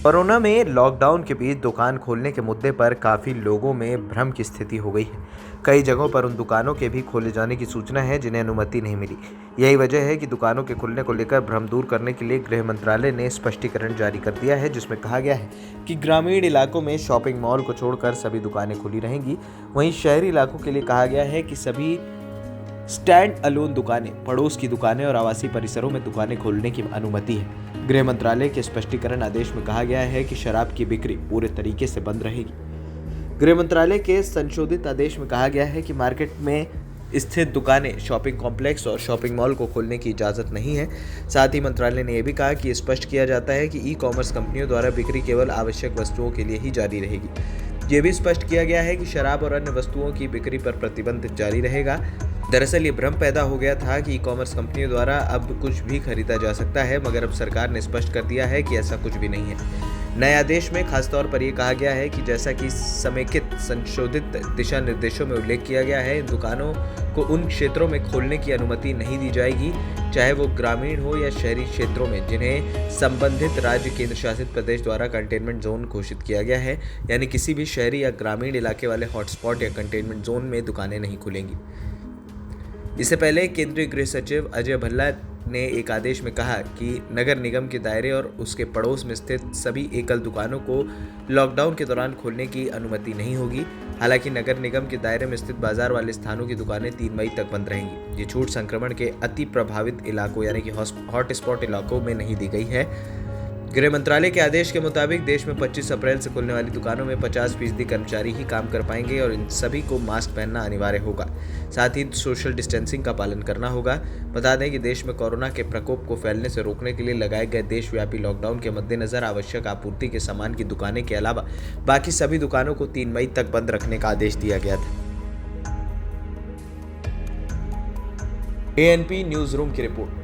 Corona में lockdown के बीच दुकान खोलने के मुद्दे पर काफ़ी लोगों में भ्रम की स्थिति हो गई है। कई जगहों पर उन दुकानों के भी खोले जाने की सूचना है जिन्हें अनुमति नहीं मिली। यही वजह है कि दुकानों के खुलने को लेकर भ्रम दूर करने के लिए गृह मंत्रालय ने स्पष्टीकरण जारी कर दिया है, जिसमें कहा गया है कि ग्रामीण इलाकों में शॉपिंग मॉल को छोड़कर सभी दुकानें खुली रहेंगी। वहीं शहरी इलाकों के लिए कहा गया है कि सभी स्टैंड अलोन दुकानें, पड़ोस की दुकानें और आवासीय परिसरों में दुकानें खोलने की अनुमति है। गृह मंत्रालय के स्पष्टीकरण आदेश में कहा गया है कि शराब की बिक्री पूरे तरीके से बंद रहेगी। गृह मंत्रालय के संशोधित आदेश में कहा गया है कि मार्केट में स्थित दुकानें, शॉपिंग कॉम्प्लेक्स और शॉपिंग मॉल को खोलने की इजाज़त नहीं है। साथ ही मंत्रालय ने यह भी कहा कि स्पष्ट किया जाता है कि ई कॉमर्स कंपनियों द्वारा बिक्री केवल आवश्यक वस्तुओं के लिए ही जारी रहेगी। यह भी स्पष्ट किया गया है कि शराब और अन्य वस्तुओं की बिक्री पर प्रतिबंध जारी रहेगा। दरअसल ये भ्रम पैदा हो गया था कि ई कॉमर्स कंपनियों द्वारा अब कुछ भी खरीदा जा सकता है, मगर अब सरकार ने स्पष्ट कर दिया है कि ऐसा कुछ भी नहीं है। नए आदेश में खासतौर पर यह कहा गया है कि जैसा कि समेकित संशोधित दिशा निर्देशों में उल्लेख किया गया है, इन दुकानों को उन क्षेत्रों में खोलने की अनुमति नहीं दी जाएगी, चाहे वो ग्रामीण हो या शहरी क्षेत्रों में, जिन्हें संबंधित राज्य केंद्र शासित प्रदेश द्वारा कंटेनमेंट जोन घोषित किया गया है। यानी किसी भी शहरी या ग्रामीण इलाके वाले हॉटस्पॉट या कंटेनमेंट जोन में दुकानें नहीं खुलेंगी। इससे पहले केंद्रीय गृह सचिव अजय भल्ला ने एक आदेश में कहा कि नगर निगम के दायरे और उसके पड़ोस में स्थित सभी एकल दुकानों को लॉकडाउन के दौरान खोलने की अनुमति नहीं होगी। हालांकि नगर निगम के दायरे में स्थित बाजार वाले स्थानों की दुकानें 3 मई तक बंद रहेंगी। ये छूट संक्रमण के अति प्रभावित इलाकों यानी कि हॉटस्पॉट इलाकों में नहीं दी गई है। गृह मंत्रालय के आदेश के मुताबिक देश में 25 अप्रैल से खुलने वाली दुकानों में 50% कर्मचारी ही काम कर पाएंगे और इन सभी को मास्क पहनना अनिवार्य होगा। साथ ही सोशल डिस्टेंसिंग का पालन करना होगा। बता दें कि देश में कोरोना के प्रकोप को फैलने से रोकने के लिए लगाए गए देशव्यापी लॉकडाउन के मद्देनजर आवश्यक आपूर्ति के सामान की दुकानें के अलावा बाकी सभी दुकानों को 3 मई तक बंद रखने का आदेश दिया गया था। ANP न्यूज रूम की रिपोर्ट।